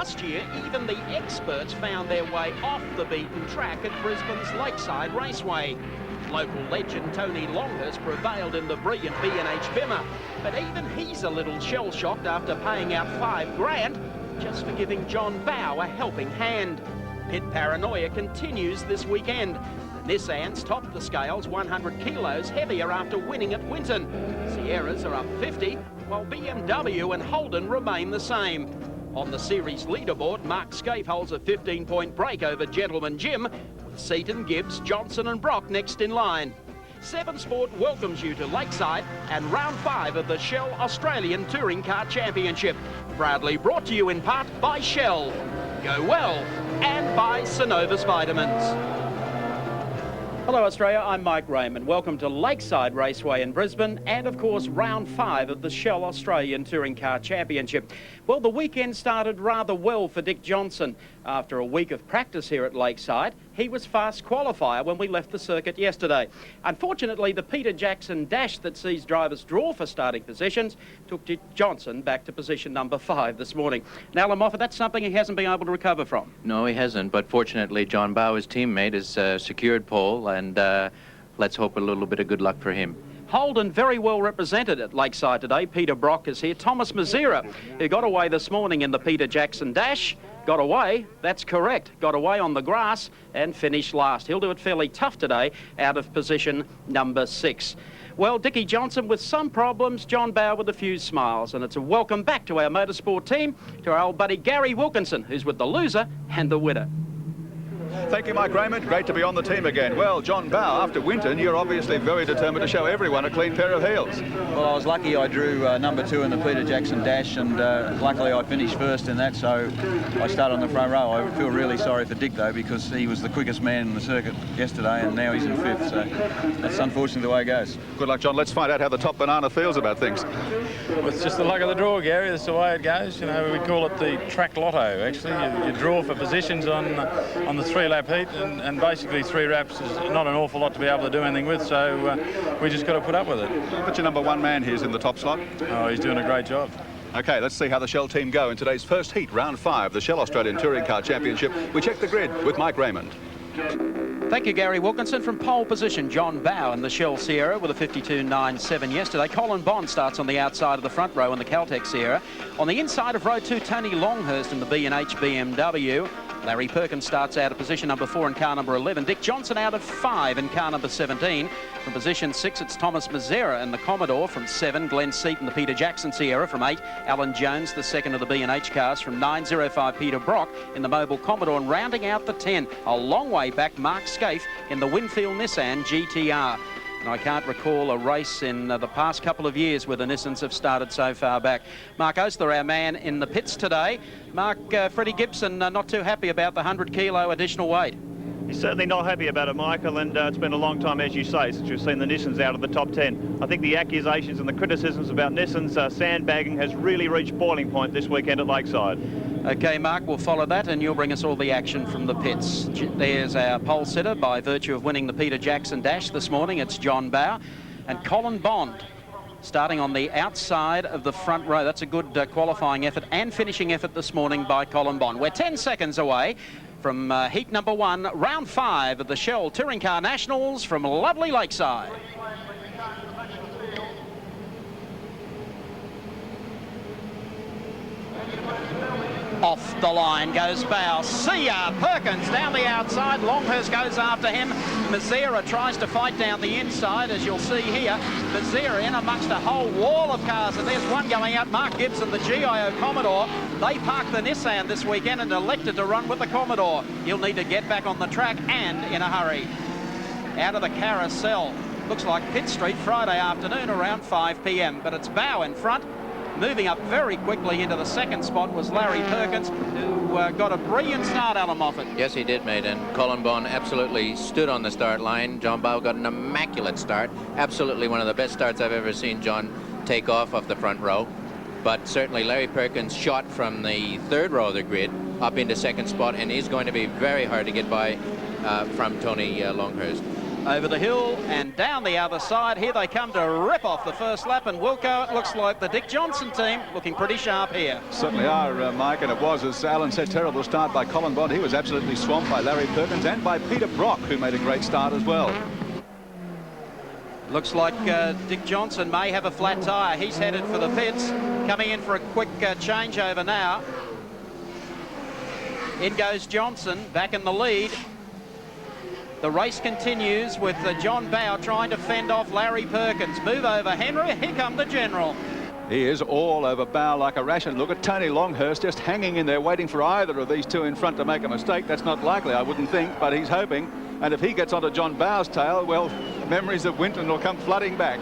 Last year, even the experts found their way off the beaten track at Brisbane's Lakeside Raceway. Local legend Tony Longhurst prevailed in the brilliant B&H Bimmer, but even he's a little shell-shocked after paying out $5 grand just for giving John Bowe a helping hand. Pit paranoia continues this weekend. The Nissans topped the scales 100 kilos heavier after winning at Winton. Sierras are up 50, while BMW and Holden remain the same. On the series leaderboard, Mark Scaife holds a 15-point break over Gentleman Jim, with Seaton, Gibbs, Johnson and Brock next in line. 7 Sport welcomes you to Lakeside and round 5 of the Shell Australian Touring Car Championship. Proudly brought to you in part by Shell, Go Well, and by Synovus Vitamins. Hello Australia, I'm Mike Raymond. Welcome to Lakeside Raceway in Brisbane and of course round 5 of the Shell Australian Touring Car Championship. Well, the weekend started rather well for Dick Johnson. After a week of practice here at Lakeside, he was fast qualifier when we left the circuit yesterday. Unfortunately, the Peter Jackson dash that sees drivers draw for starting positions took Dick Johnson back to position number 5 this morning. Now, Alan Moffat, that's something he hasn't been able to recover from. No, he hasn't, but fortunately John Bowe, his teammate, has secured pole, and let's hope a little bit of good luck for him. Holden very well represented at Lakeside today. Peter Brock is here. Thomas Mazera, who got away this morning in the Peter Jackson dash. Got away, that's correct. Got away on the grass and finished last. He'll do it fairly tough today out of position number 6. Well, Dickie Johnson with some problems, John Bowe with a few smiles. And it's a welcome back to our motorsport team, to our old buddy Gary Wilkinson, who's with the loser and the winner. Thank you, Mike Raymond. Great to be on the team again. Well, John Bowe, after Winton, you're obviously very determined to show everyone a clean pair of heels. Well, I was lucky I drew number 2 in the Peter Jackson dash, and luckily I finished first in that, so I started on the front row. I feel really sorry for Dick, though, because he was the quickest man in the circuit yesterday, and now he's in 5th, so that's unfortunately the way it goes. Good luck, John. Let's find out how the top banana feels about things. Well, it's just the luck of the draw, Gary. That's the way it goes. You know, we call it the track lotto, actually. You draw for positions on the 3-lap heat, and basically 3 laps is not an awful lot to be able to do anything with, so we just got to put up with it. But your number 1 man here is in the top slot. Oh, he's doing a great job. OK, let's see how the Shell team go in today's first heat, round 5, the Shell Australian Touring Car Championship. We check the grid with Mike Raymond. Thank you, Gary Wilkinson. From pole position, John Bowe in the Shell Sierra with a 52.97 yesterday. Colin Bond starts on the outside of the front row in the Caltech Sierra. On the inside of row 2, Tony Longhurst in the B&H BMW. Larry Perkins starts out of position number 4 in car number 11. Dick Johnson out of 5 in car number 17. From position 6, it's Thomas Mazera in the Commodore. From 7, Glenn Seaton, the Peter Jackson Sierra. From 8, Alan Jones, the second of the B&H cars. From 9.05, Peter Brock in the Mobile Commodore. And rounding out the 10, a long way back, Mark Scaife in the Winfield Nissan GTR. And I can't recall a race in the past couple of years where the Nissans have started so far back. Mark Oastler, our man in the pits today. Mark, Freddie Gibson not too happy about the 100-kilo additional weight. He's certainly not happy about it, Michael, and it's been a long time, as you say, since we've seen the Nissans out of the top 10. I think the accusations and the criticisms about Nissans sandbagging has really reached boiling point this weekend at Lakeside. OK, Mark, we'll follow that and you'll bring us all the action from the pits. There's our pole sitter by virtue of winning the Peter Jackson dash this morning. It's John Bowe and Colin Bond starting on the outside of the front row. That's a good qualifying effort and finishing effort this morning by Colin Bond. We're 10 seconds away from heat number 1, round 5 of the Shell Touring Car Nationals from lovely Lakeside. Off the line goes Bowe. See ya! Perkins down the outside. Longhurst goes after him. Mazera tries to fight down the inside, as you'll see here. Mazera in amongst a whole wall of cars, and there's one going out. Mark Gibson, the GIO Commodore. They parked the Nissan this weekend and elected to run with the Commodore. He'll need to get back on the track and in a hurry. Out of the carousel. Looks like Pitt Street Friday afternoon around 5 p.m. But it's Bowe in front. Moving up very quickly into the second spot was Larry Perkins, who got a brilliant start, Alan Moffat. Yes, he did, mate, and Colin Bond absolutely stood on the start line. John Bowe got an immaculate start. Absolutely one of the best starts I've ever seen John take off the front row. But certainly Larry Perkins shot from the 3rd row of the grid up into second spot, and he's going to be very hard to get by from Tony Longhurst. over the hill and down the other side. Here they come to rip off the first lap, and Wilco, it looks like the Dick Johnson team looking pretty sharp here. Certainly are, Mike, and it was, as Alan said, terrible start by Colin Bond. He was absolutely swamped by Larry Perkins and by Peter Brock, who made a great start as well. Looks like Dick Johnson may have a flat tyre. He's headed for the pits, coming in for a quick changeover now. In goes Johnson, back in the lead. The race continues with John Bowe trying to fend off Larry Perkins. Move over, Henry. Here come the General. He is all over Bowe like a ration. Look at Tony Longhurst just hanging in there, waiting for either of these two in front to make a mistake. That's not likely, I wouldn't think, but he's hoping. And if he gets onto John Bowe's tail, well, memories of Winton will come flooding back.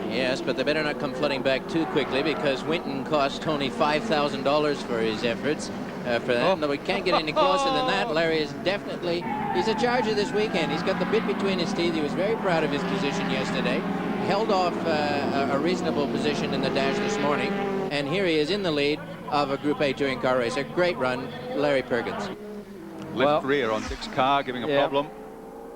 Yes, but they better not come flooding back too quickly, because Winton cost Tony $5,000 for his efforts. For that. No, we can't get any closer than that. Larry is definitely, he's a charger this weekend. He's got the bit between his teeth. He was very proud of his position yesterday. Held off a reasonable position in the dash this morning. And here he is in the lead of a Group A touring car race. A great run, Larry Perkins. Left rear on Dick's car, giving a problem.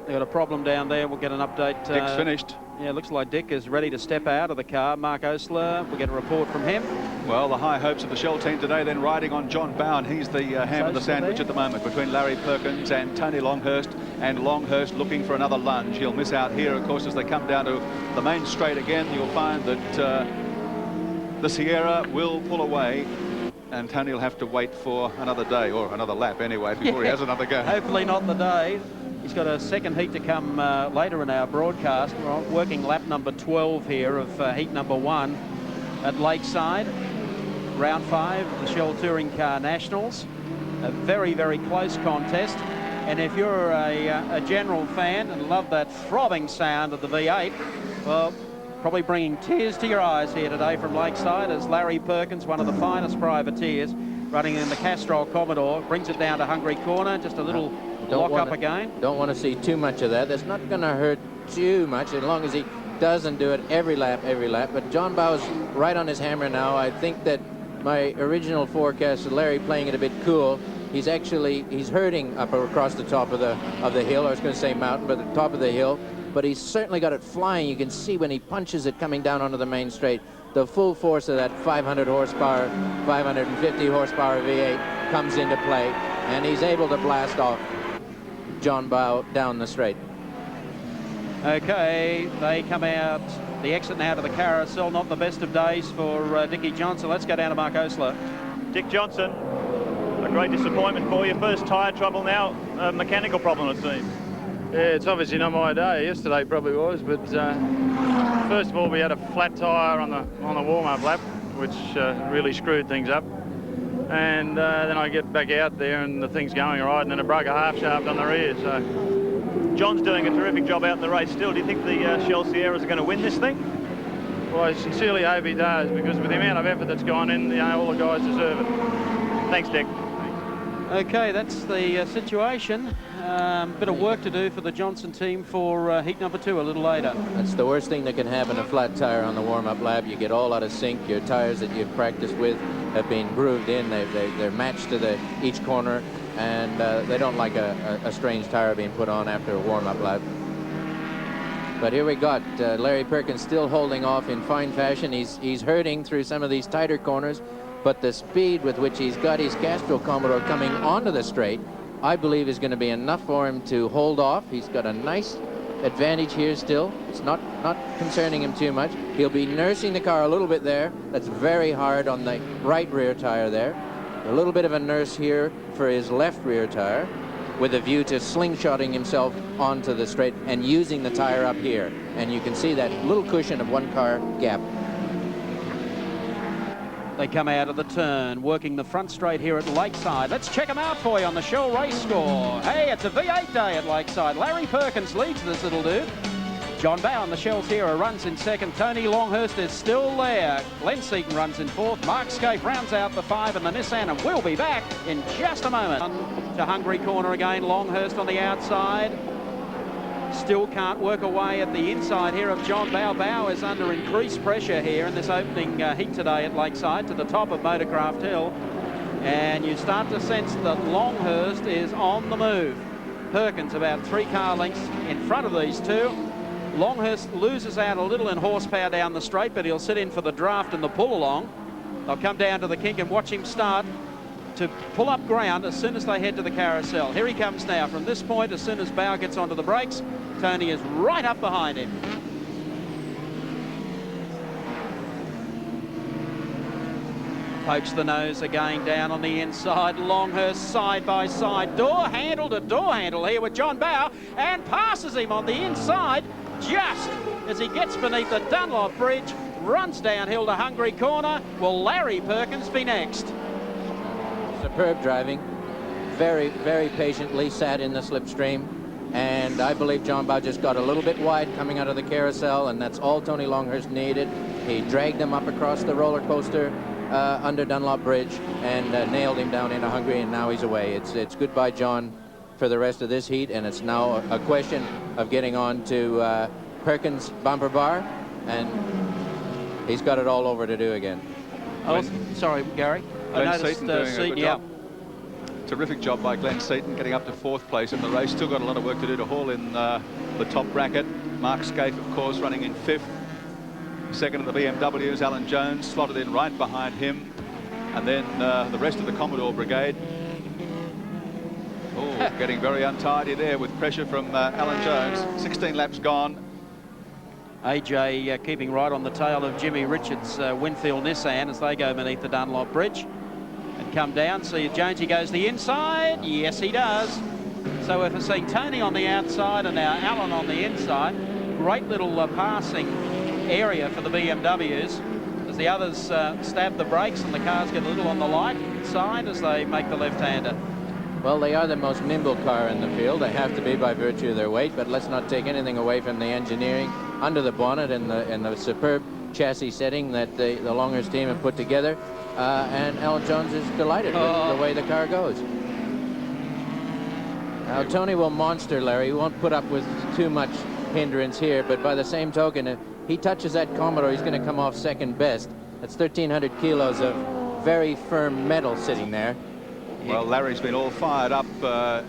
They've got a problem down there. We'll get an update. Dick's finished. Yeah, looks like Dick is ready to step out of the car. Mark Osler, we'll get a report from him. Well, the high hopes of the Shell team today then riding on John Bowe, and he's the ham of the sandwich at the moment between Larry Perkins and Tony Longhurst, and Longhurst looking for another lunge. He'll miss out here, of course, as they come down to the main straight again. You'll find that the Sierra will pull away, and Tony will have to wait for another day, or another lap anyway, before he has another go. Hopefully not the day. He's got a second heat to come later in our broadcast. We're working lap number 12 here of heat number 1 at Lakeside. Round 5 of the Shell Touring Car Nationals. A very, very close contest. And if you're a General fan and love that throbbing sound of the V8, well, probably bringing tears to your eyes here today from Lakeside, as Larry Perkins, one of the finest privateers, running in the Castrol Commodore, brings it down to Hungry Corner. Just a little lock up again. Don't want to see too much of that. That's not going to hurt too much as long as he doesn't do it every lap. But John Bowe's right on his hammer now. I think that my original forecast of Larry playing it a bit cool, he's hurting up across the top of the hill. I was going to say mountain, but the top of the hill. But he's certainly got it flying. You can see when he punches it coming down onto the main straight, the full force of that 500 horsepower, 550 horsepower V8 comes into play, and he's able to blast off John Bowe down the straight. Okay, they come out, the exit now to the carousel. Not the best of days for Dickie Johnson. Let's go down to Mark Osler. Dick Johnson, a great disappointment for you. First tyre trouble now, a mechanical problem it seems. Yeah, it's obviously not my day. Yesterday probably was, but first of all we had a flat tyre on the warm-up lap, which really screwed things up. And then I get back out there and the thing's going all right, and then I broke a half shaft on the rear. So John's doing a terrific job out in the race still. Do you think the Shell Sierras are going to win this thing? Well, I sincerely hope he does, because with the amount of effort that's gone in, all the guys deserve it. Thanks, Dick. Okay, that's the situation. Bit of work to do for the Johnson team for heat number 2 a little later. That's the worst thing that can happen, a flat tire on the warm-up lap. You get all out of sync. Your tires that you've practiced with have been grooved in. They're matched to each corner, and they don't like a strange tire being put on after a warm-up lap. But here we got Larry Perkins still holding off in fine fashion. He's hurting through some of these tighter corners, but the speed with which he's got his Castrol Commodore coming onto the straight, I believe, is going to be enough for him to hold off. He's got a nice advantage here still. It's not concerning him too much. He'll be nursing the car a little bit there. That's very hard on the right rear tire there. A little bit of a nurse here for his left rear tire, with a view to slingshotting himself onto the straight and using the tire up here. And you can see that little cushion of one car gap. They come out of the turn, working the front straight here at Lakeside. Let's check them out for you on the Shell race score. Hey, it's a V8 day at Lakeside. Larry Perkins leads this little dude. John Bowe on the Shell Sierra runs in second. Tony Longhurst is still there. Glenn Seaton runs in fourth. Mark Scaife rounds out the 5 in the Nissan, and we'll be back in just a moment. To Hungry Corner again, Longhurst on the outside. Still can't work away at the inside here of John Bowe. Bowe is under increased pressure here in this opening heat today at Lakeside to the top of Motorcraft Hill. And you start to sense that Longhurst is on the move. Perkins about 3 car lengths in front of these two. Longhurst loses out a little in horsepower down the straight, but he'll sit in for the draft and the pull along. They'll come down to the kink and watch him start to pull up ground as soon as they head to the carousel. Here he comes now. From this point, as soon as Bauer gets onto the brakes, Tony is right up behind him. Pokes the nose again down on the inside. Longhurst side by side, door handle to door handle here with John Bauer, and passes him on the inside just as he gets beneath the Dunlop Bridge, runs downhill to Hungry Corner. Will Larry Perkins be next? Superb driving, very, very patiently sat in the slipstream, and I believe John Bauer just got a little bit wide coming out of the carousel, and that's all Tony Longhurst needed. He dragged him up across the roller coaster under Dunlop Bridge and nailed him down into Hungary, and now he's away. It's goodbye, John, for the rest of this heat, and it's now a question of getting on to Perkins' bumper bar, and he's got it all over to do again. Oh, sorry, Gary. I Glenn noticed Seaton doing a good yeah. job. Terrific job by Glenn Seaton, getting up to 4th place in the race. Still got a lot of work to do to haul in the top bracket. Mark Scaife, of course, running in 5th. Second of the BMWs, Alan Jones, slotted in right behind him. And then the rest of the Commodore Brigade. Oh, getting very untidy there with pressure from Alan Jones. 16 laps gone. AJ keeping right on the tail of Jimmy Richards' Winfield Nissan as they go beneath the Dunlop Bridge and come down. See if Jonesy goes the inside. Yes, he does. So we're seeing Tony on the outside and now Alan on the inside. Great little passing area for the BMWs as the others stab the brakes and the cars get a little on the light side as they make the left-hander. Well, they are the most nimble car in the field. They have to be by virtue of their weight, but let's not take anything away from the engineering under the bonnet and the superb chassis setting that the Longhurst team have put together. And Alan Jones is delighted with the way the car goes. Now, Tony will monster Larry. He won't put up with too much hindrance here, but by the same token, if he touches that Commodore, he's going to come off second best. That's 1,300 kilos of very firm metal sitting there. Well, Larry's been all fired up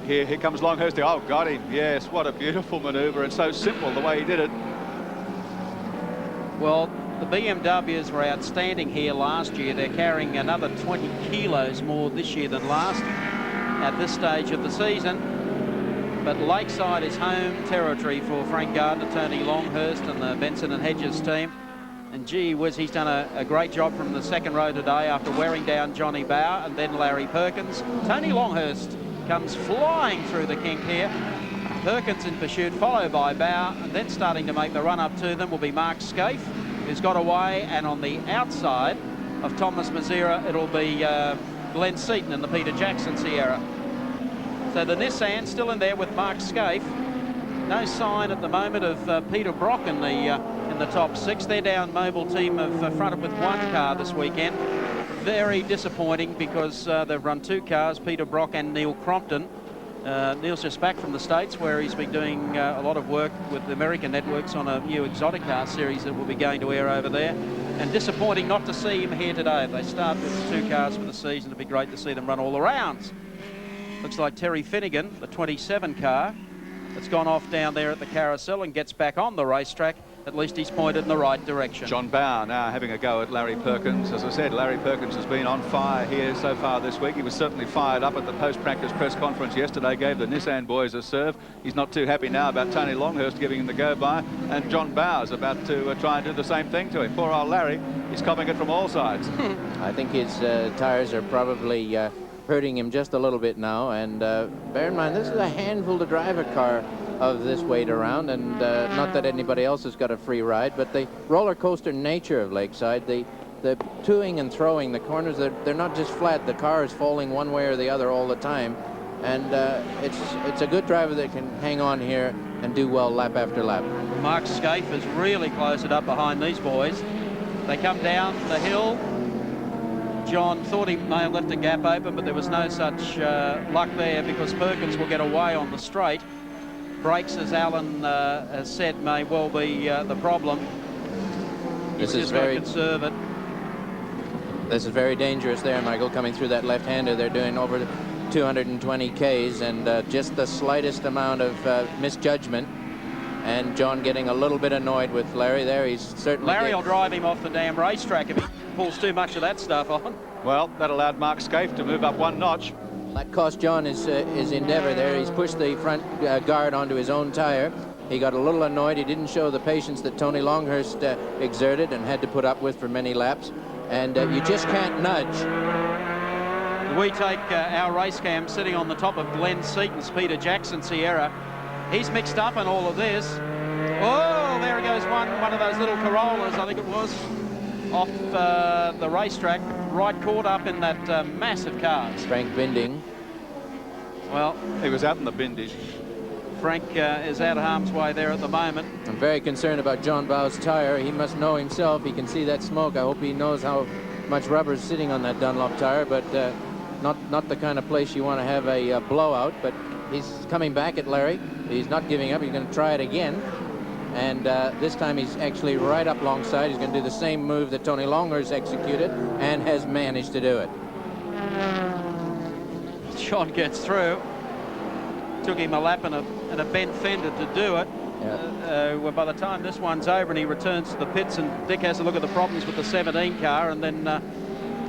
here. Here comes Longhurst. Oh, got him. Yes, what a beautiful manoeuvre, and so simple the way he did it. Well, the BMWs were outstanding here last year. They're carrying another 20 kilos more this year than last at this stage of the season. But Lakeside is home territory for Frank Gardner, Tony Longhurst and the Benson and Hedges team. And gee whiz, he's done a great job from the second row today after wearing down Johnny Bauer and then Larry Perkins. Tony Longhurst comes flying through the kink here. Perkins in pursuit, followed by Bauer, and then starting to make the run up to them will be Mark Scaife, who's got away, and on the outside of Thomas Mazera, it'll be Glenn Seaton in the Peter Jackson Sierra. So the Nissan still in there with Mark Scaife. No sign at the moment of Peter Brock in the top 6. They're down Mobile team have fronted with 1 car this weekend. Very disappointing because they've run 2 cars, Peter Brock and Neil Crompton. Neil's just back from the States where he's been doing a lot of work with the American networks on a new exotic car series that will be going to air over there. And disappointing not to see him here today. If they start with 2 cars for the season, it'd be great to see them run all the rounds. Looks like Terry Finnegan, the 27 car, that's gone off down there at the carousel and gets back on the racetrack. At least he's pointed in the right direction. John Bauer now having a go at Larry Perkins. As I said, Larry Perkins has been on fire here so far this week. He was certainly fired up at the post-practice press conference yesterday, gave the Nissan boys a serve. He's not too happy now about Tony Longhurst giving him the go-by, and John Bauer's about to try and do the same thing to him. Poor old Larry, he's copping it from all sides. I think his tires are probably hurting him just a little bit now, and bear in mind, this is a handful to drive a car of this weight around, and not that anybody else has got a free ride, but the roller coaster nature of Lakeside, the toing and throwing, the corners, they're not just flat. The car is falling one way or the other all the time, and it's a good driver that can hang on here and do well lap after lap. Mark Scaife has really closed it up behind these boys. They come down the hill. John thought he may have left a gap open, but there was no such luck there because Perkins will get away on the straight. Brakes, as Alan has said, may well be the problem. This He's is just very conserve it. This is very dangerous there, Michael, coming through that left-hander. They're doing over 220 Ks, and just the slightest amount of misjudgment, and John getting a little bit annoyed with Larry there. He's certainly... Larry will drive him off the damn racetrack if he pulls too much of that stuff on. Well, that allowed Mark Scaife to move up one notch. That cost John his endeavour there. He's pushed the front guard onto his own tyre. He got a little annoyed. He didn't show the patience that Tony Longhurst exerted and had to put up with for many laps. And you just can't nudge. We take our race cam sitting on the top of Glenn Seaton's Peter Jackson Sierra. He's mixed up in all of this. Oh, there goes one of those little Corollas, I think it was, off the racetrack, right caught up in that massive car. Frank Binding. Well, he was out in the Binding. Frank is out of harm's way there at the moment. I'm very concerned about John Bow's tyre. He must know himself. He can see that smoke. I hope he knows how much rubber is sitting on that Dunlop tyre, but not the kind of place you want to have a blowout. But he's coming back at Larry. He's not giving up. He's going to try it again. And this time he's actually right up alongside. He's going to do the same move that Tony Longhurst executed and has managed to do it. John gets through. Took him a lap and a bent fender to do it. Yeah. By the time this one's over and he returns to the pits, and Dick has a look at the problems with the 17 car, and then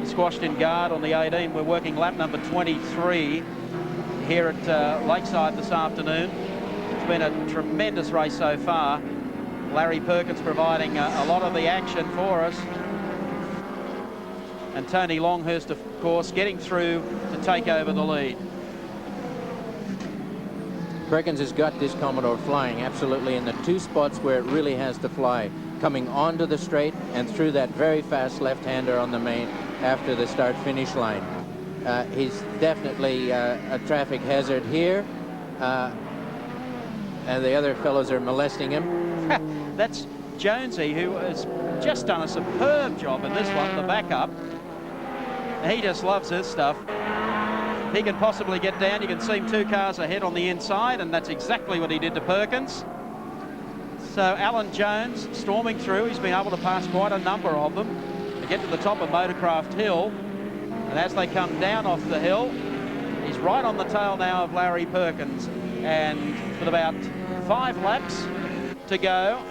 squashed in guard on the 18. We're working lap number 23 here at Lakeside this afternoon. It's been a tremendous race so far. Larry Perkins providing a lot of the action for us. And Tony Longhurst, of course, getting through to take over the lead. Perkins has got this Commodore flying absolutely in the two spots where it really has to fly, coming onto the straight and through that very fast left-hander on the main after the start-finish line. He's definitely a traffic hazard here, and the other fellows are molesting him. That's Jonesy, who has just done a superb job in this one, the backup. He just loves his stuff. He can possibly get down. You can see him 2 cars ahead on the inside, and that's exactly what he did to Perkins. So Alan Jones storming through. He's been able to pass quite a number of them to get to the top of Motorcraft Hill. And as they come down off the hill, he's right on the tail now of Larry Perkins. And with about 5 laps to go,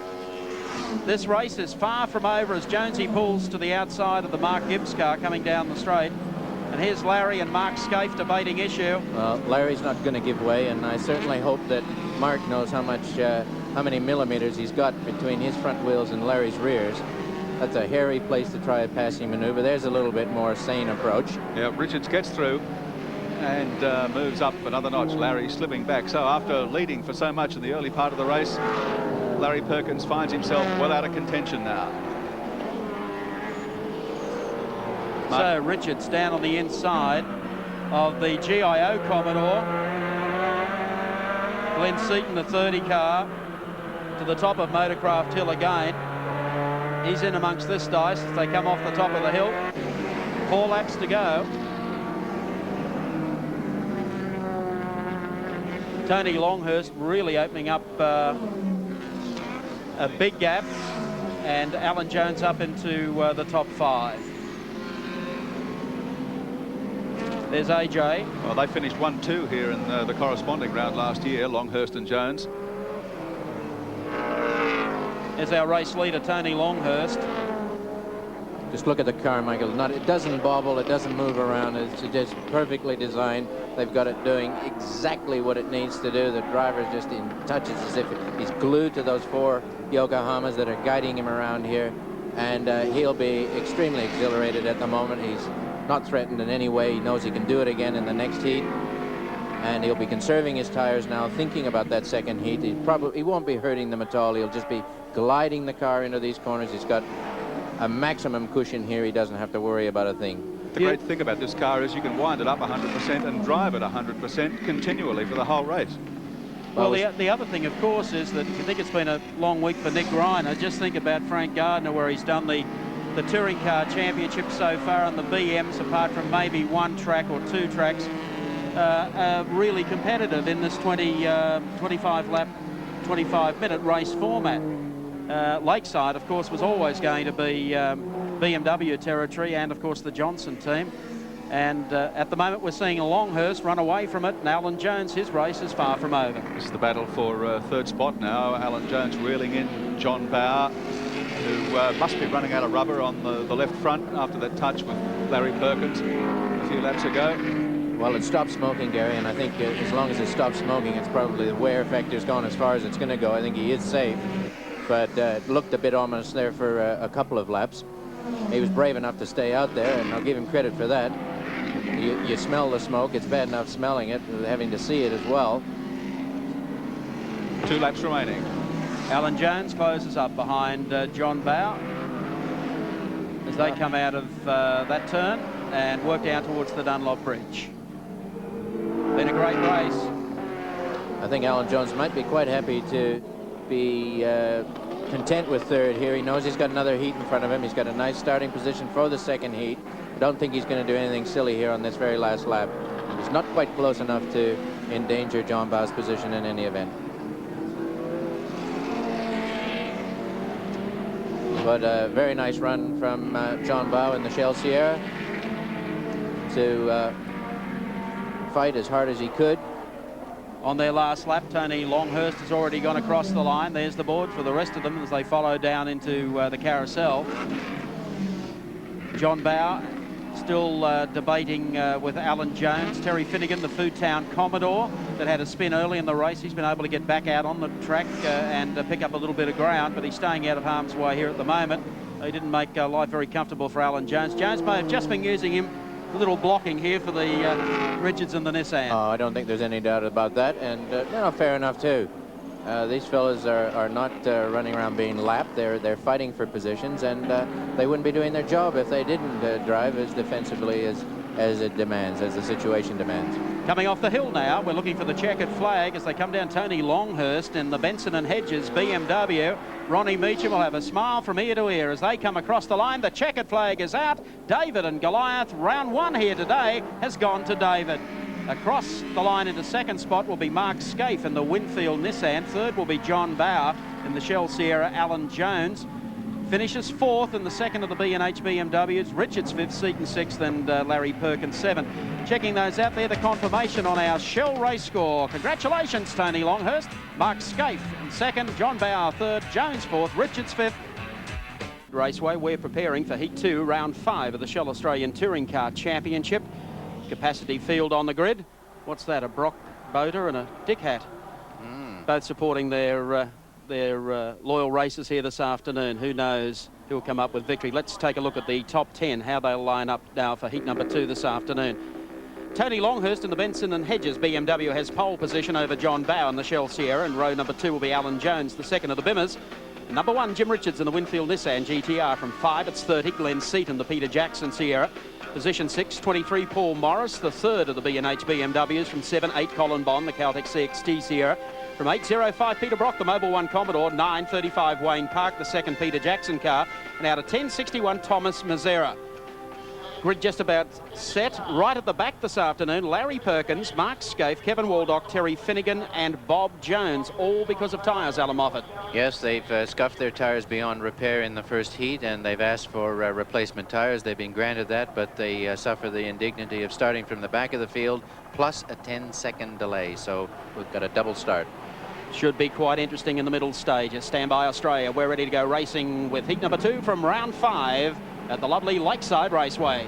this race is far from over as Jonesy pulls to the outside of the Mark Gibbs car coming down the straight. And here's Larry and Mark Scaife debating issue. Well, Larry's not going to give way, and I certainly hope that Mark knows how many millimeters he's got between his front wheels and Larry's rears. That's a hairy place to try a passing maneuver. There's a little bit more sane approach. Yeah, Richards gets through and moves up another notch. Larry slipping back. So after leading for so much in the early part of the race, Larry Perkins finds himself well out of contention now. So Richards down on the inside of the GIO Commodore. Glenn Seaton, the 30 car, to the top of Motorcraft Hill again. He's in amongst this dice as they come off the top of the hill. 4 laps to go. Tony Longhurst really opening up a big gap, and Alan Jones up into the top 5. There's AJ. Well, they finished 1-2 here in the corresponding round last year, Longhurst and Jones. There's our race leader, Tony Longhurst. Just look at the car, Michael. It doesn't bobble, it doesn't move around. It's just perfectly designed. They've got it doing exactly what it needs to do. The driver's just in touch. It's as if he's glued to those 4 Yokohamas that are guiding him around here. And he'll be extremely exhilarated at the moment. He's not threatened in any way. He knows he can do it again in the next heat. And he'll be conserving his tires now, thinking about that second heat. He won't be hurting them at all. He'll just be gliding the car into these corners. He's got a maximum cushion here. He doesn't have to worry about a thing. The great thing about this car is you can wind it up 100% and drive it 100% continually for the whole race. Well, the other thing, of course, is that if you think it's been a long week for Nick Greiner, just think about Frank Gardner, where he's done the Touring Car Championship so far, and the BMs, apart from maybe 1 track or 2 tracks, are really competitive in this 25-lap, 25-minute race format. Lakeside, of course, was always going to be BMW territory, and, of course, the Johnson team. And at the moment, we're seeing Longhurst run away from it, and Alan Jones, his race is far from over. This is the battle for third spot now. Alan Jones reeling in John Bauer, who must be running out of rubber on the left front after that touch with Larry Perkins a few laps ago. Well, it stopped smoking, Gary, and I think as long as it stops smoking, it's probably the wear factor's gone as far as it's going to go. I think he is safe, but it looked a bit ominous there for a couple of laps. He was brave enough to stay out there, and I'll give him credit for that. You smell the smoke. It's bad enough smelling it, having to see it as well. 2 laps remaining. Alan Jones closes up behind John Bauer as they come out of that turn and work down towards the Dunlop Bridge. Been a great race. I think Alan Jones might be quite happy to be content with third here. He knows he's got another heat in front of him. He's got a nice starting position for the second heat. I don't think he's going to do anything silly here on this very last lap. He's not quite close enough to endanger John Bauer's position in any event. But a very nice run from John Bauer in the Shell Sierra to fight as hard as he could. On their last lap, Tony Longhurst has already gone across the line. There's the board for the rest of them as they follow down into the carousel. John Bauer still debating with Alan Jones. Terry Finnegan, the Foodtown Commodore, that had a spin early in the race. He's been able to get back out on the track and pick up a little bit of ground, but he's staying out of harm's way here at the moment. He didn't make life very comfortable for Alan Jones. Jones may have just been using him a little blocking here for the Richards and the Nissan. Oh, I don't think there's any doubt about that, and fair enough too. These fellas are not running around being lapped. They're fighting for positions, and they wouldn't be doing their job if they didn't drive as defensively as it demands, as the situation demands. Coming off the hill now, we're looking for the checkered flag as they come down. Tony Longhurst in the Benson and Hedges BMW. Ronnie Meacham will have a smile from ear to ear as they come across the line. The checkered flag is out. David and Goliath, round 1 here today, has gone to David. Across the line into second spot will be Mark Scaife in the Winfield Nissan. Third will be John Bauer in the Shell Sierra. Alan Jones finishes 4th in the second of the B&H BMWs. Richards 5th, Seaton 6th, and Larry Perkins 7th. Checking those out there, the confirmation on our Shell race score. Congratulations, Tony Longhurst. Mark Scaife in second, John Bauer 3rd, Jones 4th, Richards 5th. Raceway, we're preparing for Heat 2, Round 5 of the Shell Australian Touring Car Championship. Capacity field on the grid. What's that, a Brock Boater and a Dick Hat? Both supporting their loyal racers here this afternoon. Who knows who will come up with victory. Let's take a look at the top 10, how they'll line up now for heat number 2 this afternoon. Tony Longhurst in the Benson and Hedges BMW has pole position over John Bauer in the Shell Sierra, and row number 2 will be Alan Jones, the second of the Bimmers. And number 1, Jim Richards in the Winfield Nissan GTR. From 5, it's 30, Glenn Seaton, the Peter Jackson Sierra. Position 6, 23, Paul Morris, the third of the B&H BMWs. From 7, 8, Colin Bond, the Caltech CXT Sierra. From 8.05, Peter Brock, the Mobil 1 Commodore. 9.35, Wayne Park, the second Peter Jackson car. And out of 10.61, Thomas Mazzera. Grid just about set. Right at the back this afternoon, Larry Perkins, Mark Scaife, Kevin Waldock, Terry Finnegan and Bob Jones, all because of tyres, Alan Moffat. Yes, they've scuffed their tyres beyond repair in the first heat, and they've asked for replacement tyres. They've been granted that, but they suffer the indignity of starting from the back of the field, plus a 10-second delay, so we've got a double start. Should be quite interesting in the middle stages. Stand by, Australia. We're ready to go racing with heat number 2 from round 5 at the lovely Lakeside Raceway.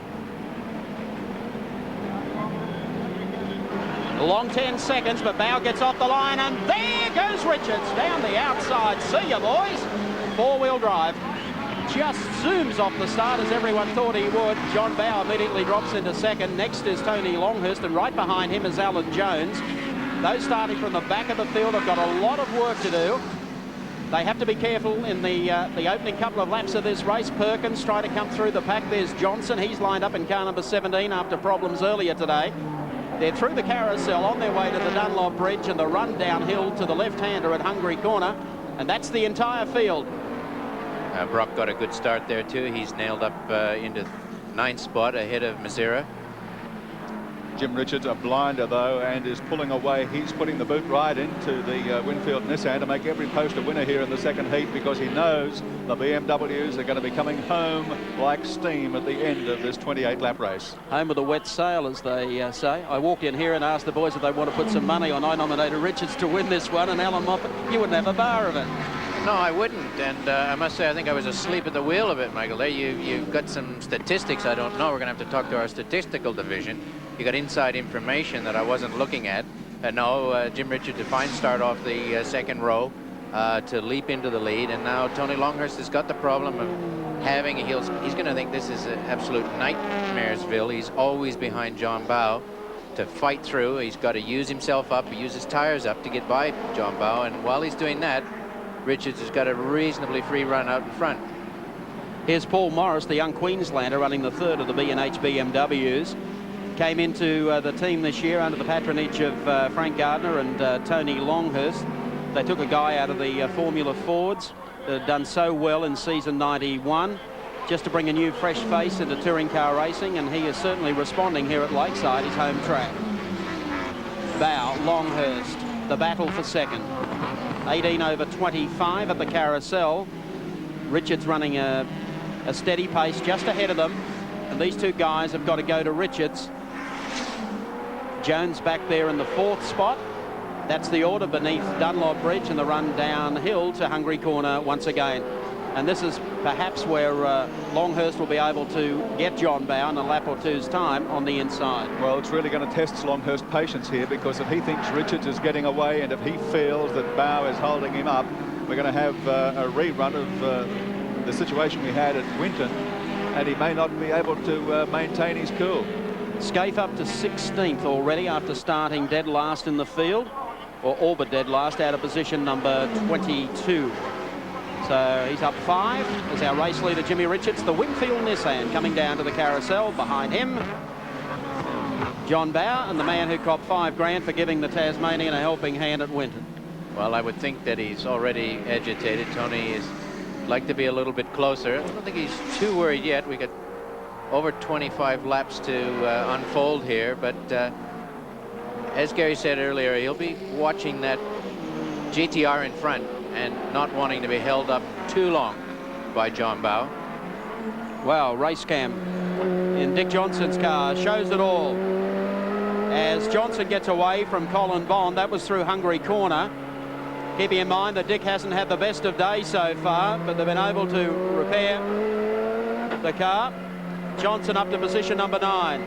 A long 10 seconds, but Bauer gets off the line, and there goes Richards down the outside. See ya, boys. Four-wheel drive. Just zooms off the start as everyone thought he would. John Bauer immediately drops into second. Next is Tony Longhurst, and right behind him is Alan Jones. Those starting from the back of the field have got a lot of work to do. They have to be careful in the opening couple of laps of this race. Perkins trying to come through the pack. There's Johnson. He's lined up in car number 17 after problems earlier today. They're through the carousel on their way to the Dunlop Bridge and the run downhill to the left-hander at Hungry Corner. And that's the entire field. Brock got a good start there too. He's nailed up into 9th spot ahead of Mazzera. Jim Richards, a blinder though, and is pulling away. He's putting the boot right into the Winfield Nissan to make every post a winner here in the second heat, because he knows the BMWs are going to be coming home like steam at the end of this 28-lap race. Home of the wet sail, as they say. I walked in here and asked the boys if they want to put some money on. I nominated Richards to win this one, and Alan Moffat, you wouldn't have a bar of it. No, I wouldn't, and I must say I think I was asleep at the wheel a bit, Michael. There, you've got some statistics I don't know. We're going to have to talk to our statistical division. You got inside information that I wasn't looking at. No, Jim Richards, a fine start off the second row to leap into the lead, and now Tony Longhurst has got the problem of having a heel. He's going to think this is an absolute nightmaresville. He's always behind John Bowe to fight through. He's got to use himself up, use his tires up to get by John Bowe, and while he's doing that, Richards has got a reasonably free run out in front. Here's Paul Morris, the young Queenslander, running the third of the B&H BMWs. Came into the team this year under the patronage of Frank Gardner and Tony Longhurst. They took a guy out of the Formula Fords that had done so well in season 91, just to bring a new fresh face into touring car racing, and he is certainly responding here at Lakeside, his home track. Bowe, Longhurst, the battle for second. 18 over 25 at the carousel. Richards running a steady pace just ahead of them, and these two guys have got to go to Richards. Jones back there in the fourth spot. That's the order beneath Dunlop Bridge, and the run downhill to Hungry Corner once again. And this is perhaps where Longhurst will be able to get John Bowe in a lap or two's time on the inside. Well, it's really going to test Longhurst's patience here, because if he thinks Richards is getting away and if he feels that Bowe is holding him up, we're going to have a rerun of the situation we had at Winton, and he may not be able to maintain his cool. Scaife up to 16th already after starting dead last in the field, or all but dead last, out of position number 22. So he's up 5 as our race leader Jimmy Richards. The Winfield Nissan coming down to the carousel. Behind him, John Bowe, and the man who copped $5 grand for giving the Tasmanian a helping hand at Winton. Well, I would think that he's already agitated. Tony is like to be a little bit closer. I don't think he's too worried yet. We got over 25 laps to unfold here, but as Gary said earlier, he'll be watching that GTR in front and not wanting to be held up too long by John Bowe. Wow, race cam in Dick Johnson's car shows it all. As Johnson gets away from Colin Bond, that was through Hungry Corner. Keeping in mind that Dick hasn't had the best of days so far, but they've been able to repair the car. Johnson up to position number 9.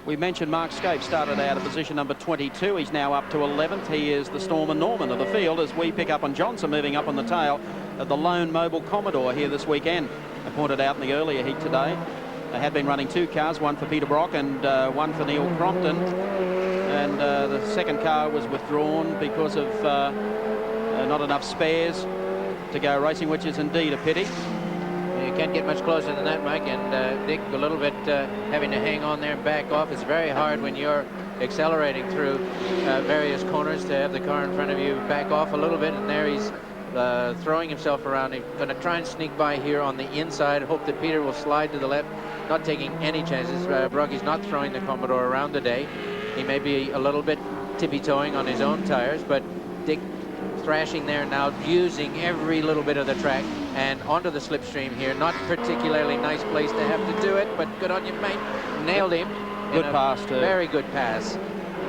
We mentioned Mark Scaife started out at position number 22. He's now up to 11th. He is the Storm Norman of the field, as we pick up on Johnson moving up on the tail of the lone Mobile Commodore here this weekend. I pointed out in the earlier heat today, they had been running 2 cars, one for Peter Brock and one for Neil Crompton. And the second car was withdrawn because of not enough spares to go racing, which is indeed a pity. You can't get much closer than that, Mike, and Dick a little bit having to hang on there and back off. It's very hard when you're accelerating through various corners to have the car in front of you back off a little bit, and there he's throwing himself around. He's going to try and sneak by here on the inside, hope that Peter will slide to the left, not taking any chances. Brocky's not throwing the Commodore around today. He may be a little bit tippy-toeing on his own tires, but Dick thrashing there now, using every little bit of the track and onto the slipstream here. Not particularly nice place to have to do it, but good on you, mate. Nailed him. Good pass, too. Very good pass.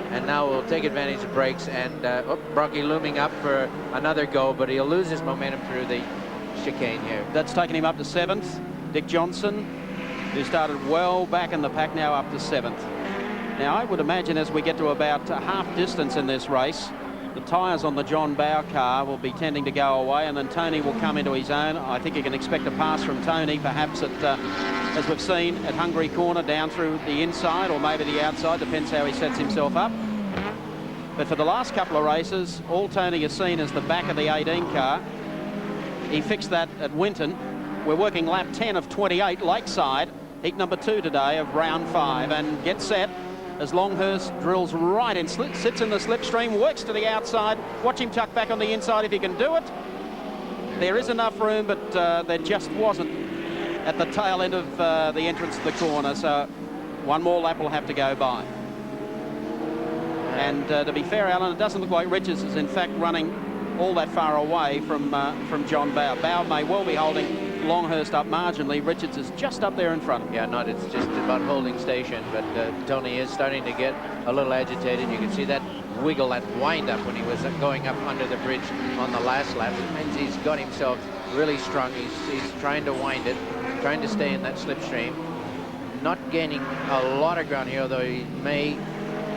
And now we'll take advantage of brakes, and Brocky looming up for another go, but he'll lose his momentum through the chicane here. That's taken him up to 7th. Dick Johnson, who started well back in the pack, now up to 7th. Now, I would imagine as we get to about half distance in this race, the tyres on the John Bowe car will be tending to go away, and then Tony will come into his own. I think you can expect a pass from Tony, perhaps at, as we've seen, at Hungry Corner, down through the inside or maybe the outside, depends how he sets himself up. But for the last couple of races, all Tony has seen is the back of the 18 car. He fixed that at Winton. We're working lap 10 of 28, Lakeside, heat number 2 today of round 5, and get set as Longhurst drills right in, sits in the slipstream, works to the outside. Watch him tuck back on the inside if he can do it. There is enough room, but there just wasn't at the tail end of the entrance to the corner, so one more lap will have to go by. And to be fair, Alan, it doesn't look like Richards is in fact running all that far away from John Bowe. Bowe may well be holding Longhurst up marginally. Richards is just up there in front of him. Yeah, it's just about holding station, but Tony is starting to get a little agitated. You can see that wiggle, that wind up when he was going up under the bridge on the last lap. It means he's got himself really strong. He's trying to wind it, trying to stay in that slipstream. Not gaining a lot of ground here, although he may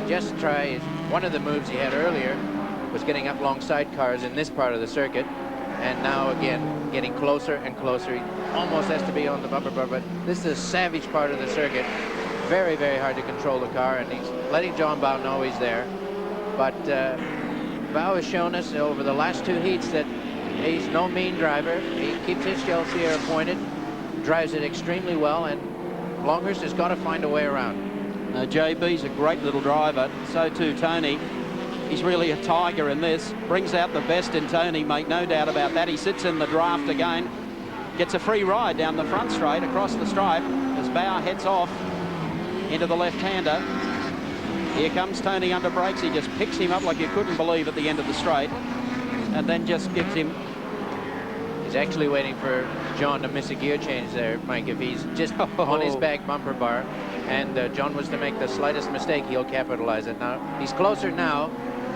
just try. One of the moves he had earlier was getting up alongside cars in this part of the circuit, and now again getting closer and closer. He almost has to be on the bumper bar, but this is a savage part of the circuit. Very, very hard to control the car, and he's letting John Bowe know he's there. But Bowe has shown us over the last 2 heats that he's no mean driver. He keeps his Shell Sierra pointed, drives it extremely well, and Longhurst has got to find a way around. JB's a great little driver, so too Tony. He's really a tiger in this. Brings out the best in Tony, make no doubt about that. He sits in the draft again, gets a free ride down the front straight across the stripe as Bowe heads off into the left-hander. Here comes Tony under brakes. He just picks him up like you couldn't believe at the end of the straight, and then just gives him... He's actually waiting for John to miss a gear change there, Mike. If he's just on his back bumper bar and John was to make the slightest mistake, he'll capitalize it. Now, he's closer now.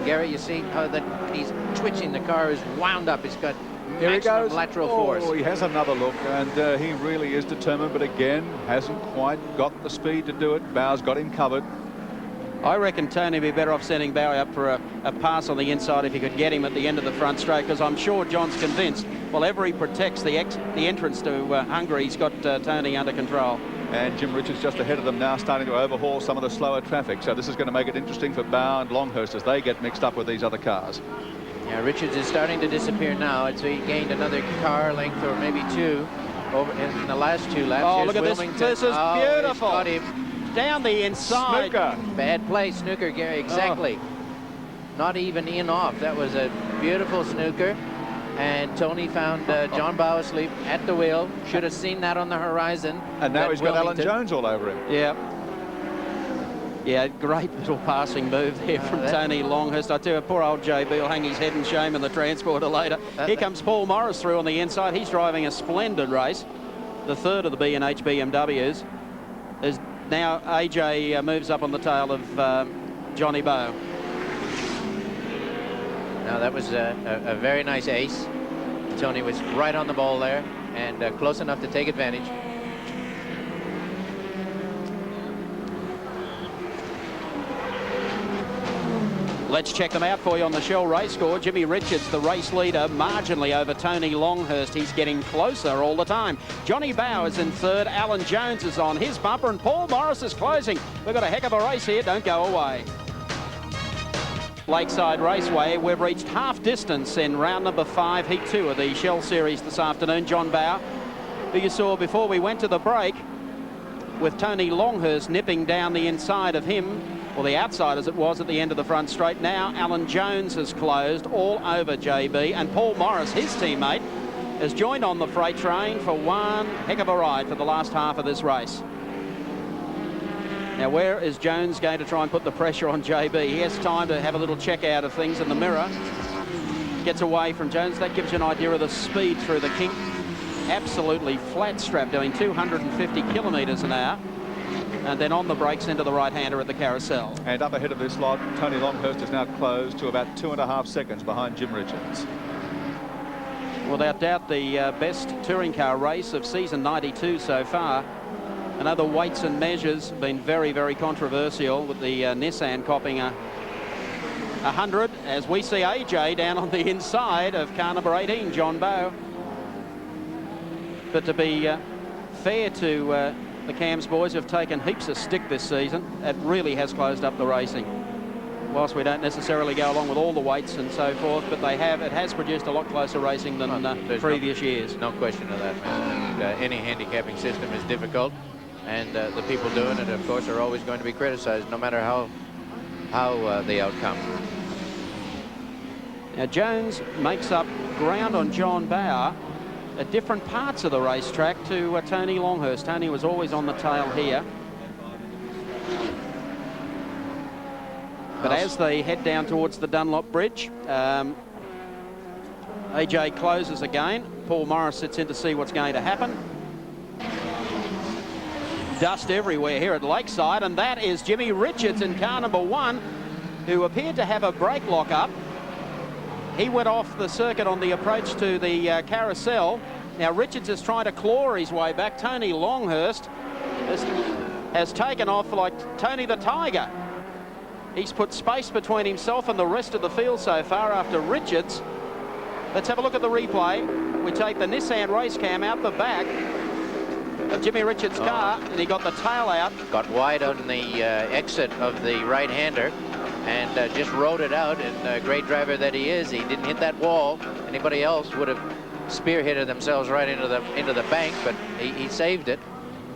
Gary, you see how that he's twitching. The car is wound up. He's got maximum lateral force. Oh, he has another look, and he really is determined, but again, hasn't quite got the speed to do it. Bowe's got him covered. I reckon Tony would be better off sending Bowe up for a pass on the inside if he could get him at the end of the front straight, because I'm sure John's convinced, well, ever he protects the entrance to Hungary, he's got Tony under control. And Jim Richards just ahead of them now, starting to overhaul some of the slower traffic. So this is going to make it interesting for Bowe and Longhurst as they get mixed up with these other cars. Yeah, Richards is starting to disappear now. And so he gained another car length or maybe 2 over in the last 2 laps. Oh, Here's look at Wilmington. this. This is beautiful. He's got him. Down the inside. Snooker. Bad play, snooker, Gary, exactly. Not even in off. That was a beautiful snooker. And Tony found John Bowe asleep at the wheel. Should have seen that on the horizon. And now he's got Alan Jones all over him. Yeah. Yeah, great little passing move there from Tony Longhurst. I tell you, poor old JB will hang his head in shame in the transporter later. Here comes Paul Morris through on the inside. He's driving a splendid race. The third of the B&H BMWs. As now AJ moves up on the tail of Johnny Bowe. Now that was a very nice ace. Tony was right on the ball there and close enough to take advantage. Let's check them out for you on the Shell race score. Jimmy Richards, the race leader, marginally over Tony Longhurst. He's getting closer all the time. Johnny Bowe is in third. Alan Jones is on his bumper, and Paul Morris is closing. We've got a heck of a race here. Don't go away. Lakeside Raceway, we've reached half distance in round number 5, heat 2 of the Shell Series this afternoon. John Bowe, who you saw before we went to the break, with Tony Longhurst nipping down the inside of him, or the outside as it was at the end of the front straight. Now Alan Jones has closed all over JB, and Paul Morris, his teammate, has joined on the freight train for one heck of a ride for the last half of this race. Now, where is Jones going to try and put the pressure on JB? He has time to have a little check out of things in the mirror. Gets away from Jones. That gives you an idea of the speed through the kink. Absolutely flat strap, doing 250 kilometres an hour. And then on the brakes into the right-hander at the carousel. And up ahead of this lot, Tony Longhurst is now closed to about 2.5 seconds behind Jim Richards. Without doubt, the best touring car race of season 92 so far. And other weights and measures have been very, very controversial, with the Nissan copping a 100, as we see AJ down on the inside of car number 18, John Bowe. But to be fair to the Cams boys, who've taken heaps of stick this season, it really has closed up the racing. Whilst we don't necessarily go along with all the weights and so forth, but it has produced a lot closer racing than previous years. No question of that, man. Any handicapping system is difficult, and the people doing it, of course, are always going to be criticized, no matter how the outcome. Now Jones makes up ground on John Bowe at different parts of the racetrack to Tony Longhurst. Tony was always on the tail here. But as they head down towards the Dunlop Bridge, AJ closes again. Paul Morris sits in to see what's going to happen. Dust everywhere here at Lakeside, and that is Jimmy Richards in car number 1, who appeared to have a brake lock up. He went off the circuit on the approach to the carousel. Now Richards is trying to claw his way back. Tony Longhurst has taken off like Tony the Tiger. He's put space between himself and the rest of the field so far after Richards. Let's have a look at the replay. We take the Nissan race cam out the back of Jimmy Richards' car, and he got the tail out. Got wide on the exit of the right-hander and just rode it out, and great driver that he is, he didn't hit that wall. Anybody else would have spearheaded themselves right into the bank, but he saved it.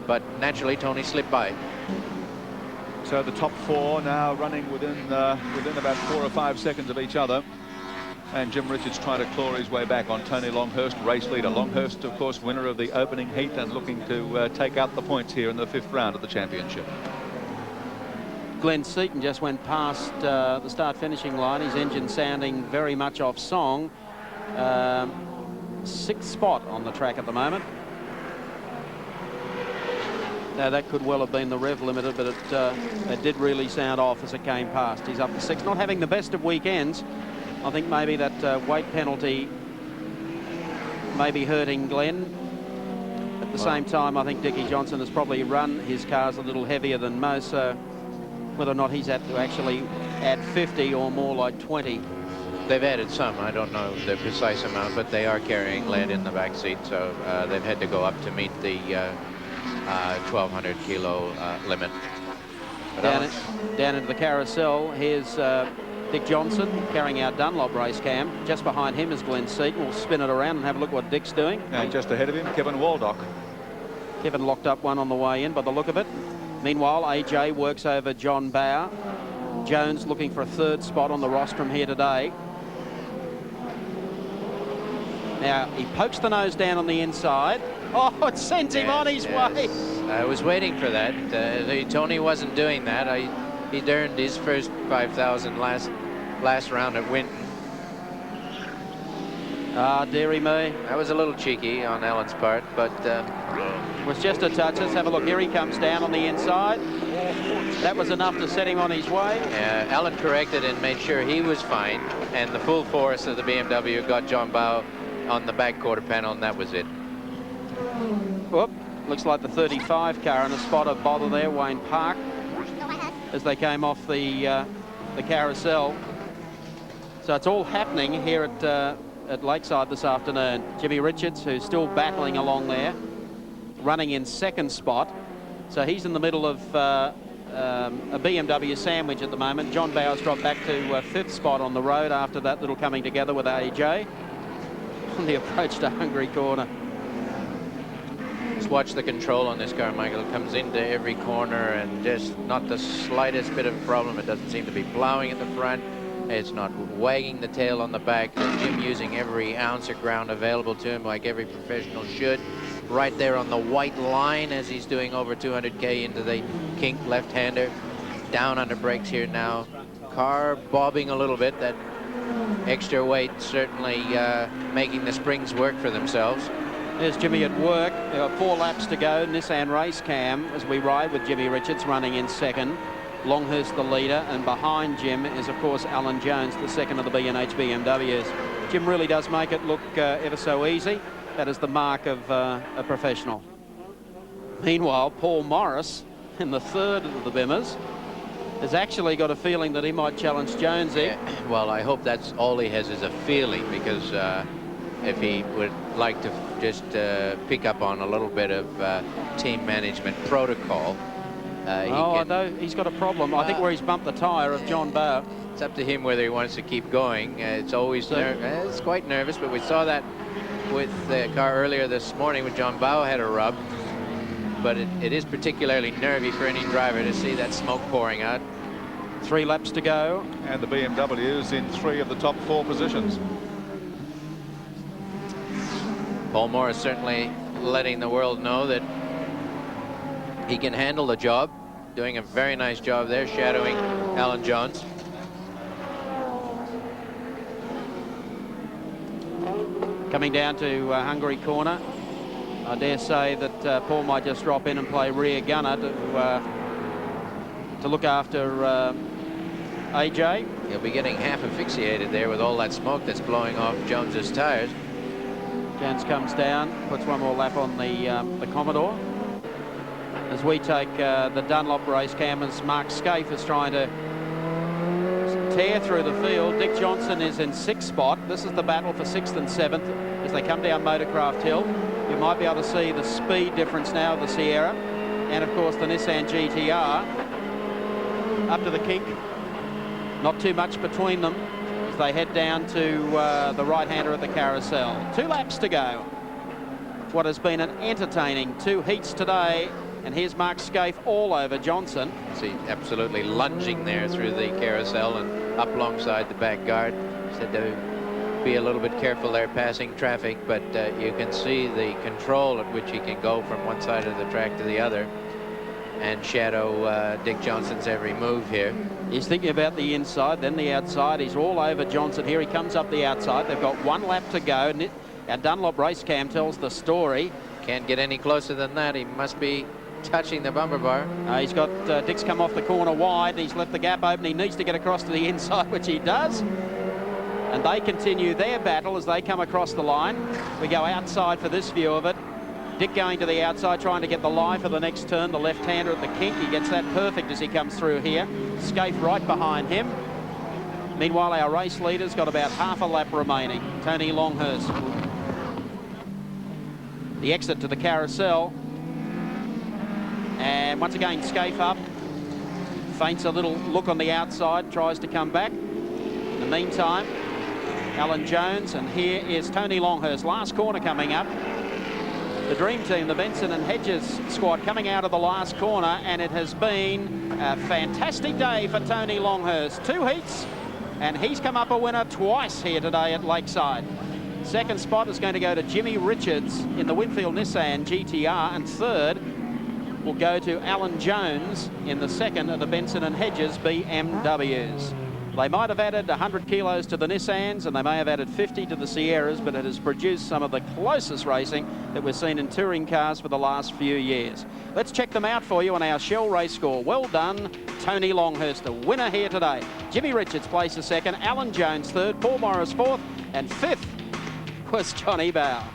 But naturally, Tony slipped by. So the top 4 now running within about 4 or 5 seconds of each other. And Jim Richards trying to claw his way back on Tony Longhurst, race leader. Longhurst, of course, winner of the opening heat and looking to take out the points here in the 5th round of the championship. Glenn Seaton just went past the start-finishing line. His engine sounding very much off song. 6th spot on the track at the moment. Now that could well have been the rev limiter, but it did really sound off as it came past. He's up to 6th, not having the best of weekends. I think maybe that weight penalty may be hurting Glenn. At the same time, I think Dickie Johnson has probably run his cars a little heavier than most, so whether or not he's had to actually add 50 or more like 20. They've added some. I don't know the precise amount, but they are carrying lead in the back seat, so they've had to go up to meet the 1,200 kilo limit. Down into the carousel, here's Dick Johnson carrying our Dunlop race cam. Just behind him is Glenn Seaton. We'll spin it around and have a look what Dick's doing. And just ahead of him, Kevin Waldock. Kevin locked up one on the way in by the look of it. Meanwhile, AJ works over John Bauer. Jones looking for a 3rd spot on the rostrum here today. Now, he pokes the nose down on the inside. Oh, it sends him on his way. I was waiting for that. Tony wasn't doing that. He'd earned his first 5,000 last round at Winton. Ah, dearie me. That was a little cheeky on Alan's part, but it was just a touch. Let's have a look. Here he comes down on the inside. That was enough to set him on his way. Alan corrected and made sure he was fine, and the full force of the BMW got John Bowe on the back quarter panel, and that was it. Whoop. Looks like the 35 car in a spot of bother there, Wayne Park, as they came off the carousel. So it's all happening here at Lakeside this afternoon. Jimmy Richards, who's still battling along there, running in 2nd spot. So he's in the middle of a BMW sandwich at the moment. John Bauer's dropped back to 5th spot on the road after that little coming together with AJ on the approach to Hungary Corner. Just watch the control on this car, Michael. It comes into every corner and just not the slightest bit of a problem. It doesn't seem to be plowing at the front. It's not wagging the tail on the back. Jim using every ounce of ground available to him like every professional should. Right there on the white line as he's doing over 200k into the kink left-hander. Down under brakes here now. Car bobbing a little bit. That extra weight certainly making the springs work for themselves. There's Jimmy at work. There are 4 laps to go. Nissan race cam as we ride with Jimmy Richards running in 2nd. Longhurst the leader, and behind Jim is of course Alan Jones, the 2nd of the B&H BMWs. Jim really does make it look ever so easy. That is the mark of a professional. Meanwhile, Paul Morris in the 3rd of the Bimmers has actually got a feeling that he might challenge Jonesy. Yeah, well, I hope that's all he has is a feeling, because if he would like to just pick up on a little bit of team management protocol. Although he's got a problem. I think where he's bumped the tyre of John Bauer. It's up to him whether he wants to keep going. It's always it's quite nervous, but we saw that with the car earlier this morning when John Bauer had a rub. But it is particularly nervy for any driver to see that smoke pouring out. 3 laps to go. And the BMW's in 3 of the top 4 positions. Paul Morris certainly letting the world know that he can handle the job, doing a very nice job there, shadowing Alan Jones. Coming down to Hungary corner. I dare say that Paul might just drop in and play rear gunner to look after AJ. He'll be getting half asphyxiated there with all that smoke that's blowing off Jones's tires. Jones comes down, puts one more lap on the Commodore. As we take the Dunlop race cam, as Mark Scaife is trying to tear through the field. Dick Johnson is in 6th spot. This is the battle for 6th and 7th as they come down Motorcraft Hill. You might be able to see the speed difference now of the Sierra and, of course, the Nissan GTR up to the kink. Not too much between them as they head down to the right-hander at the carousel. 2 laps to go. What has been an entertaining 2 heats today. And here's Mark Scaife all over Johnson. See, absolutely lunging there through the carousel and up alongside the back guard. Said to be a little bit careful there passing traffic, but you can see the control at which he can go from one side of the track to the other and shadow Dick Johnson's every move here. He's thinking about the inside, then the outside. He's all over Johnson here. He comes up the outside. They've got 1 lap to go. And our Dunlop race cam tells the story. Can't get any closer than that. He must be touching the bumper bar. He's got Dick's come off the corner wide. He's left the gap open. He needs to get across to the inside, which he does. And they continue their battle as they come across the line. We go outside for this view of it. Dick going to the outside, trying to get the line for the next turn. The left-hander at the kink. He gets that perfect as he comes through here. Scaife right behind him. Meanwhile, our race leader's got about half a lap remaining. Tony Longhurst. The exit to the carousel. And once again, Scaife up. Feints a little look on the outside, tries to come back. In the meantime, Alan Jones, and here is Tony Longhurst. Last corner coming up. The dream team, the Benson and Hedges squad, coming out of the last corner, and it has been a fantastic day for Tony Longhurst. 2 heats, and he's come up a winner twice here today at Lakeside. 2nd spot is going to go to Jimmy Richards in the Winfield Nissan GTR, and 3rd will go to Alan Jones in the 2nd of the Benson and Hedges BMWs. They might have added 100 kilos to the Nissans and they may have added 50 to the Sierras, but it has produced some of the closest racing that we've seen in touring cars for the last few years. Let's check them out for you on our Shell race score. Well done, Tony Longhurst, a winner here today. Jimmy Richards placed 2nd, Alan Jones 3rd, Paul Morris 4th, and 5th was Johnny Bow.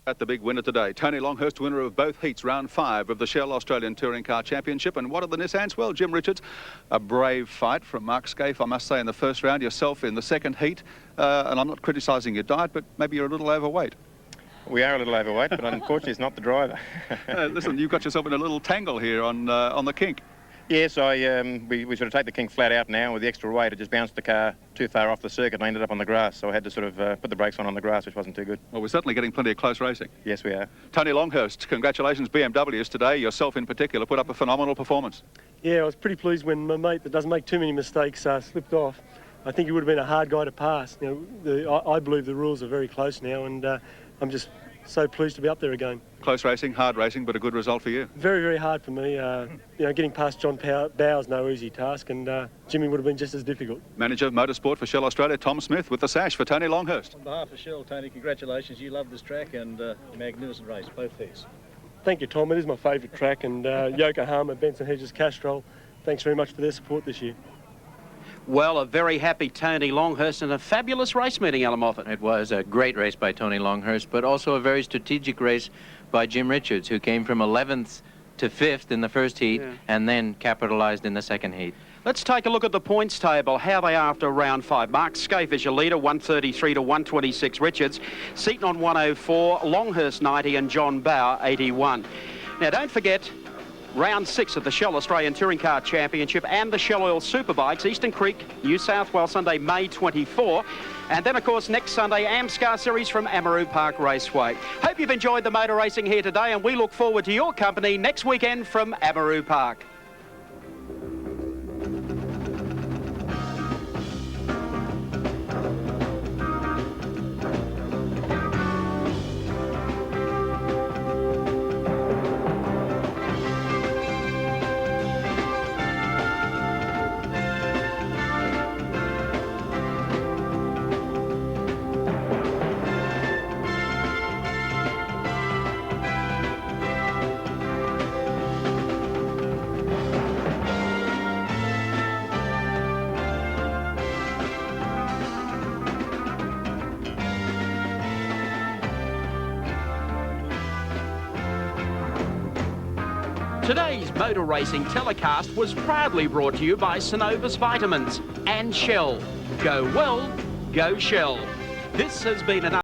At the big winner today, Tony Longhurst, winner of both heats, round 5 of the Shell Australian Touring Car Championship. And what are the Nissans? Well, Jim Richards, a brave fight from Mark Scaife, I must say, in the 1st round, yourself in the 2nd heat. And I'm not criticising your diet, but maybe you're a little overweight. We are a little overweight, but unfortunately it's not the driver. Listen, you've got yourself in a little tangle here on the kink. Yes, we sort of take the kink flat out now. With the extra weight, it just bounced the car too far off the circuit and I ended up on the grass. So I had to sort of put the brakes on the grass, which wasn't too good. Well, we're certainly getting plenty of close racing. Yes, we are. Tony Longhurst, congratulations, BMWs today. Yourself in particular put up a phenomenal performance. Yeah, I was pretty pleased when my mate that doesn't make too many mistakes slipped off. I think he would have been a hard guy to pass. You know, I believe the rules are very close now, and I'm just so pleased to be up there again. Close racing, hard racing, but a good result for you. Very, very hard for me. You know, getting past John Bow's no easy task, and Jimmy would have been just as difficult. Manager of Motorsport for Shell Australia, Tom Smith, with the sash for Tony Longhurst. On behalf of Shell, Tony, congratulations. You love this track and magnificent race, both heats. Thank you, Tom. It is my favourite track, and Yokohama, Benson Hedges, Castrol, thanks very much for their support this year. Well, a very happy Tony Longhurst and a fabulous race meeting, Alan Moffat. It was a great race by Tony Longhurst, but also a very strategic race by Jim Richards, who came from 11th to 5th in the 1st heat and then capitalised in the 2nd heat. Let's take a look at the points table, how they are after round 5. Mark Scaife is your leader, 133 to 126 Richards. Seaton on 104, Longhurst 90 and John Bow 81. Now, don't forget, round 6 of the Shell Australian Touring Car Championship and the Shell Oil Superbikes, Eastern Creek, New South Wales, Sunday, May 24. And then, of course, next Sunday, AMSCAR Series from Amaroo Park Raceway. Hope you've enjoyed the motor racing here today, and we look forward to your company next weekend from Amaroo Park. Today's motor racing telecast was proudly brought to you by Synovus Vitamins and Shell. Go well, go Shell. This has been another